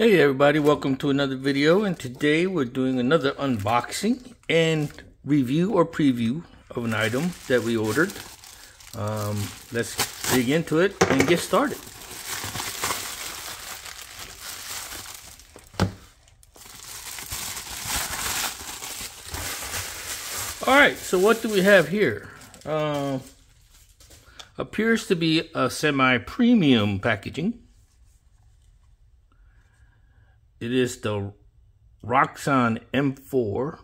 Hey everybody, welcome to another video, and today we're doing another unboxing and review or preview of an item that we ordered. Let's dig into it and get started. Alright, so what do we have here? Appears to be a semi-premium packaging. It is the Roxon M4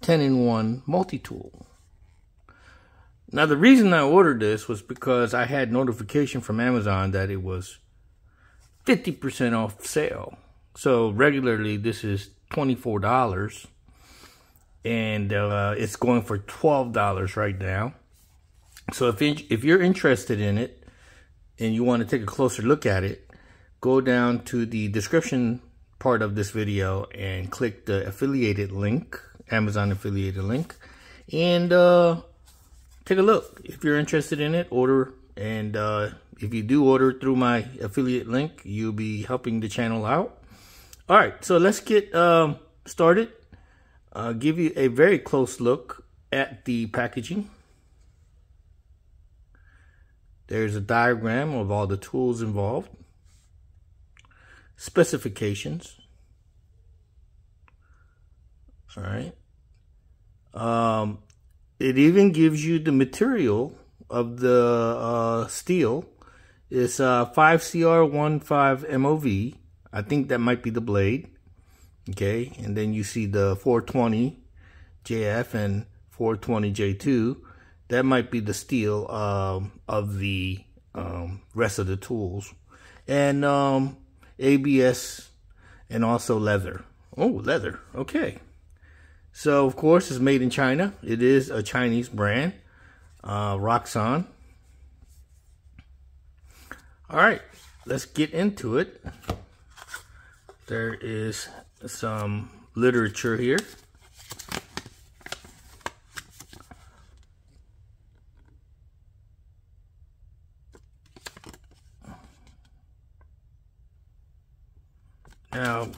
10-in-1 multi-tool. Now the reason I ordered this was because I had notification from Amazon that it was 50% off sale. So regularly this is $24 and it's going for $12 right now. So if you're interested in it and you want to take a closer look at it, go down to the description part of this video and click the affiliated link, Amazon affiliated link, and take a look. If you're interested in it, order. And if you do order through my affiliate link, you'll be helping the channel out. All right, so let's get started. Give you a very close look at the packaging. There's a diagram of all the tools involved. Specifications. All right. It even gives you the material of the steel. It's 5CR15 MOV. I think that might be the blade. Okay, and then you see the 420 JF and 420 J2. That might be the steel of the rest of the tools. And ABS and also leather. Oh, leather. Okay. So, of course, it's made in China. It is a Chinese brand. Roxon. All right. Let's get into it. There is some literature here. Now,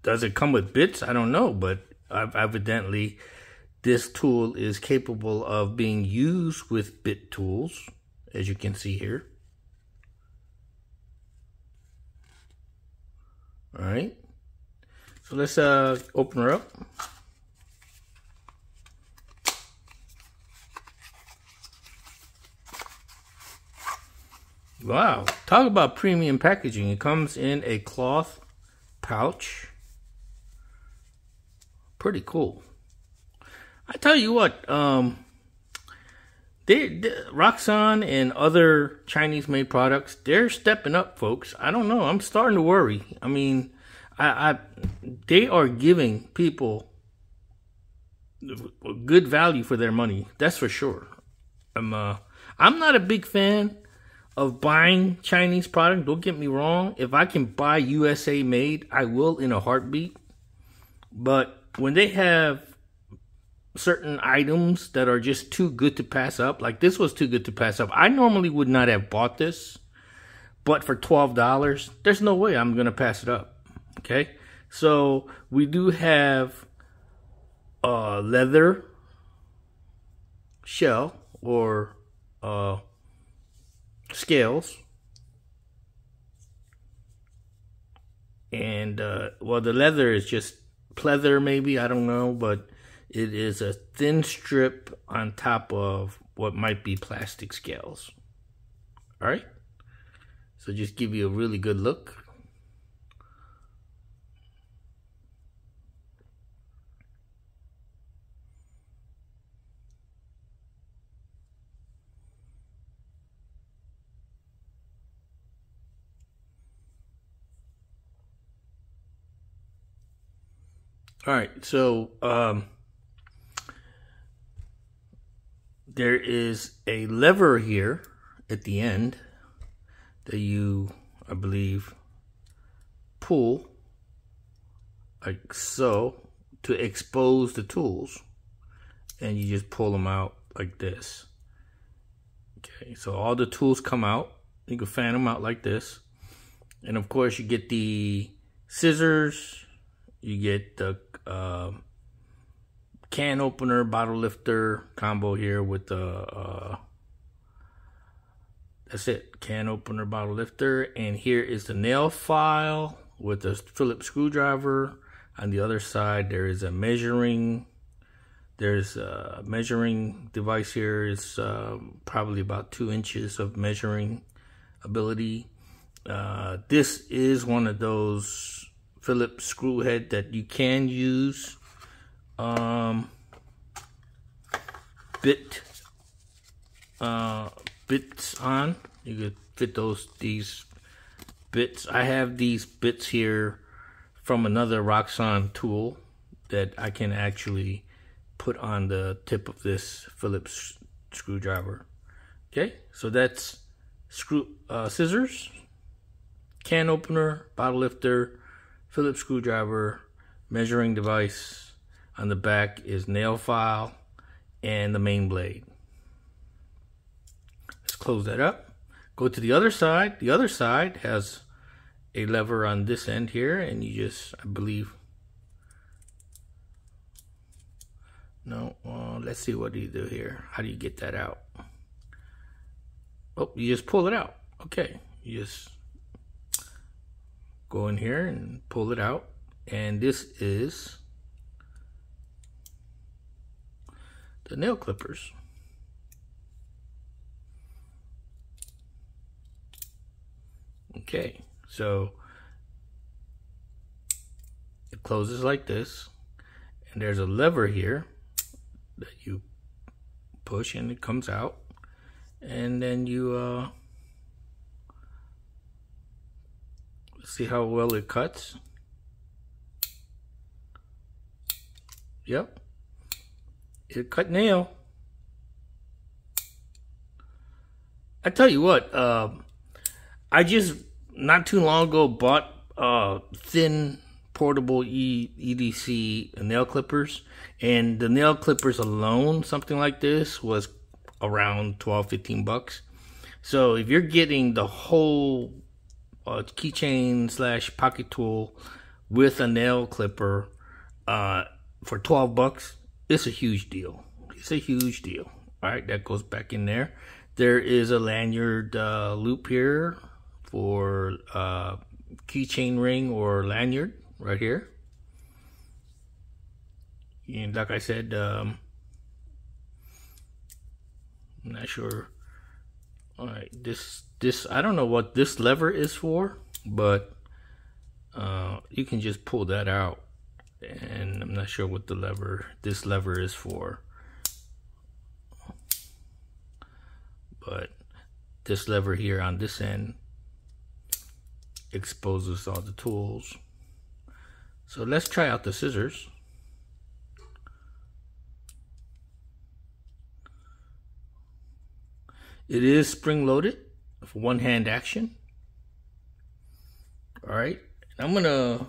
does it come with bits? I don't know, but evidently this tool is capable of being used with bit tools, as you can see here. All right, so let's open her up. Wow, talk about premium packaging. It comes in a cloth pouch. Pretty cool. I tell you what, Roxon and other Chinese-made products, they're stepping up, folks. I don't know. I'm starting to worry. I mean, they are giving people good value for their money. That's for sure. I'm not a big fan of buying Chinese product. Don't get me wrong. If I can buy USA made, I will in a heartbeat. But when they have certain items that are just too good to pass up, like this was too good to pass up. I normally would not have bought this, but for $12, there's no way I'm gonna pass it up. Okay, so we do have a leather shell or scales, and well, the leather is just pleather, maybe, I don't know, but it is a thin strip on top of what might be plastic scales. All right, so just give you a really good look. All right, so there is a lever here at the end that you, I believe, pull like so to expose the tools, and you just pull them out like this. Okay, so all the tools come out. You can fan them out like this, And of course you get the scissors, you get the can opener, bottle lifter combo here with the, that's it, can opener, bottle lifter. And here is the nail file with a Phillips screwdriver. On the other side, there is a measuring, there's a measuring device here. It's probably about 2 inches of measuring ability. This is one of those Phillips screw head that you can use bits on. You could fit these bits. I have these bits here from another Roxon tool that I can actually put on the tip of this Phillips screwdriver. Okay, so that's scissors, can opener, bottle lifter, Phillips screwdriver, measuring device. On the back is nail file and the main blade. Let's close that up. Go to the other side. The other side has a lever on this end here, and you just, I believe, no, let's see, what do you do here? How do you get that out? Oh, you just pull it out. Okay, you just go in here and pull it out, and this is the nail clippers. Okay, so it closes like this, and there's a lever here that you push and it comes out, and then you see how well it cuts. Yep, it cut nail. I tell you what, I just not too long ago bought thin portable EDC nail clippers, and the nail clippers alone, something like this, was around 12-15 bucks. So if you're getting the whole keychain / pocket tool with a nail clipper for 12 bucks, it's a huge deal. It's a huge deal. All right, that goes back in there. There is a lanyard loop here for keychain ring or lanyard right here. And like I said, I'm not sure. All right, this I don't know what this lever is for, but you can just pull that out, and I'm not sure what this lever is for. But this lever here on this end exposes all the tools. So let's try out the scissors. It is spring-loaded for one-hand action. All right, I'm gonna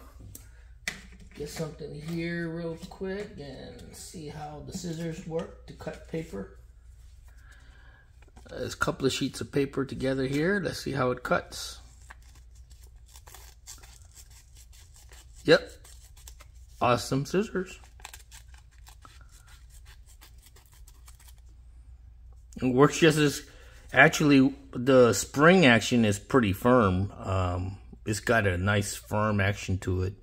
get something here real quick and see how the scissors work to cut paper. There's a couple of sheets of paper together here. Let's see how it cuts. Yep, awesome scissors. It works just as, actually the spring action is pretty firm. It's got a nice firm action to it.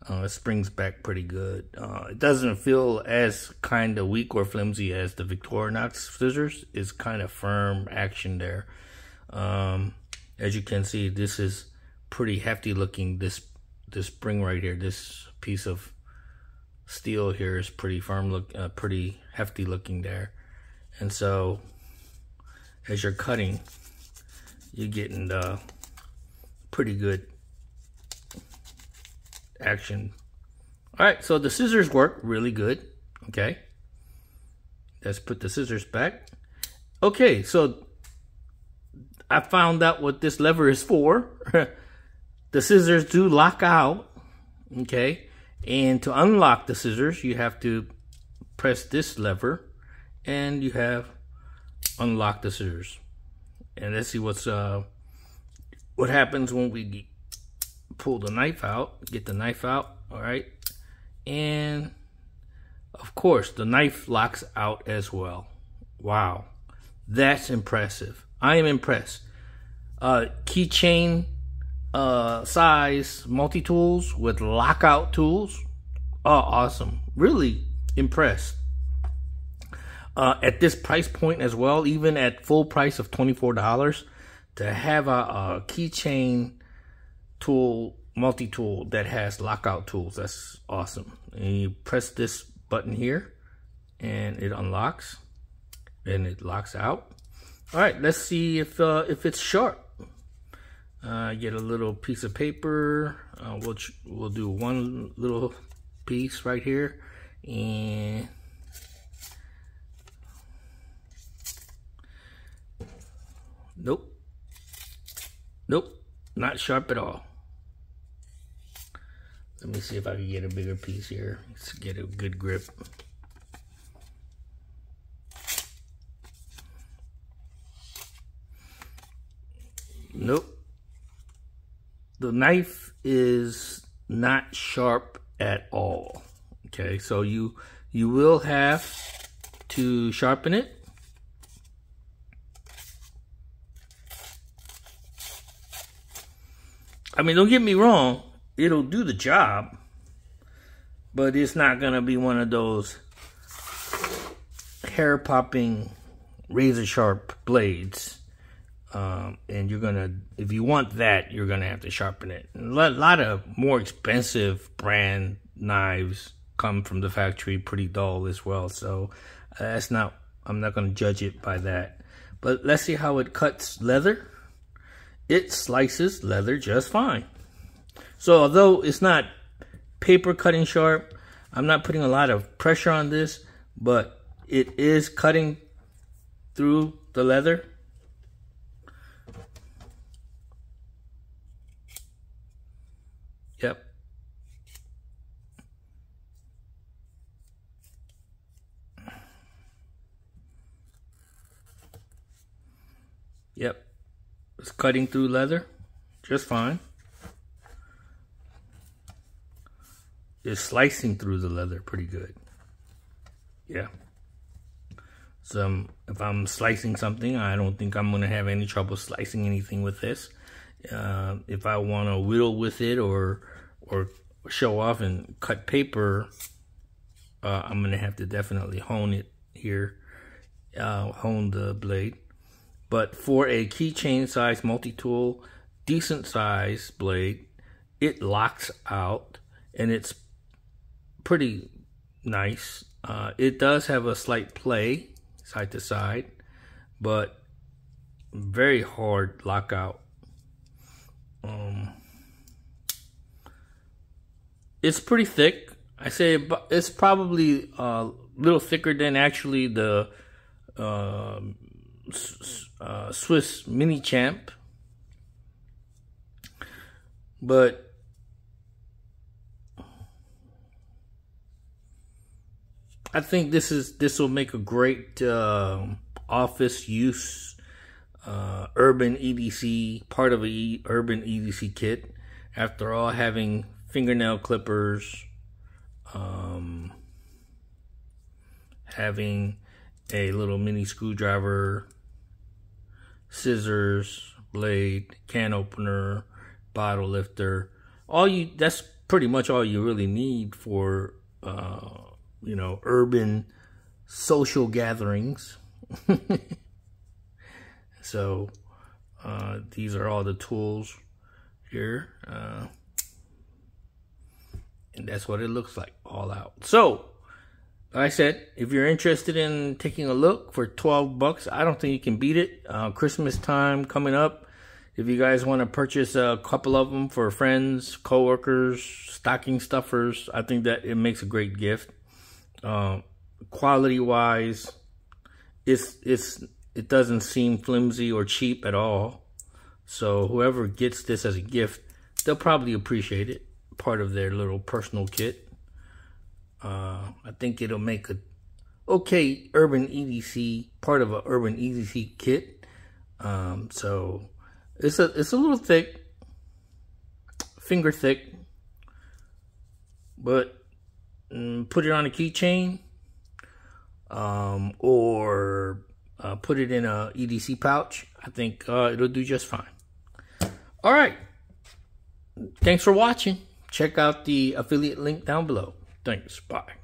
It springs back pretty good. It doesn't feel as kind of weak or flimsy as the Victorinox scissors. It's kind of firm action there. As you can see, this is pretty hefty looking. This spring right here, this piece of steel here is pretty firm, pretty hefty looking there. And so as you're cutting, you're getting the pretty good action. All right, so the scissors work really good. Okay, let's put the scissors back. Okay, so I found out what this lever is for. The scissors do lock out. Okay, and to unlock the scissors, you have to press this lever, and you have unlocked the scissors. And let's see what happens when we pull the knife out, get the knife out, all right? And of course, the knife locks out as well. Wow, that's impressive. I am impressed. Keychain size multi-tools with lockout tools. Oh, awesome. Really impressed. At this price point as well, even at full price of $24, to have a keychain tool, multi-tool that has lockout tools, that's awesome. And you press this button here and it unlocks and it locks out. All right, let's see if it's sharp. Get a little piece of paper. We'll do one little piece right here, and nope, not sharp at all. Let me see if I can get a bigger piece here. Let's get a good grip. Nope. The knife is not sharp at all. Okay, so you will have to sharpen it. I mean, don't get me wrong, it'll do the job, but it's not gonna be one of those hair popping razor sharp blades. And you're gonna, if you want that, you're gonna have to sharpen it. A lot of more expensive brand knives come from the factory pretty dull as well. So that's not, I'm not gonna judge it by that. But let's see how it cuts leather. It slices leather just fine. So although it's not paper cutting sharp, I'm not putting a lot of pressure on this, but it is cutting through the leather. Yep. Yep. It's cutting through leather just fine. It's slicing through the leather pretty good. Yeah. So if I'm slicing something, I don't think I'm going to have any trouble slicing anything with this. If I want to whittle with it or show off and cut paper, I'm going to have to definitely hone it here, hone the blade. But for a keychain size multi-tool, decent size blade, it locks out and it's pretty nice. It does have a slight play side to side, but very hard lockout. It's pretty thick. I say it's probably a little thicker than actually the Swiss Mini Champ, but I think this will make a great office use urban EDC, part of a urban EDC kit. After all, having fingernail clippers, having a little mini screwdriver, scissors, blade, can opener, bottle lifter, that's pretty much all you really need for you know, urban social gatherings. So these are all the tools here, and that's what it looks like all out. So like I said, if you're interested in taking a look for 12 bucks, I don't think you can beat it. Christmas time coming up. If you guys want to purchase a couple of them for friends, coworkers, stocking stuffers, I think that it makes a great gift. Quality wise, it doesn't seem flimsy or cheap at all. So whoever gets this as a gift, they'll probably appreciate it. Part of their little personal kit. I think it'll make a okay urban EDC, part of an urban EDC kit. So it's a little thick finger thick, but put it on a keychain, or put it in a EDC pouch. I think it'll do just fine. All right. Thanks for watching. Check out the affiliate link down below. Thanks. Bye.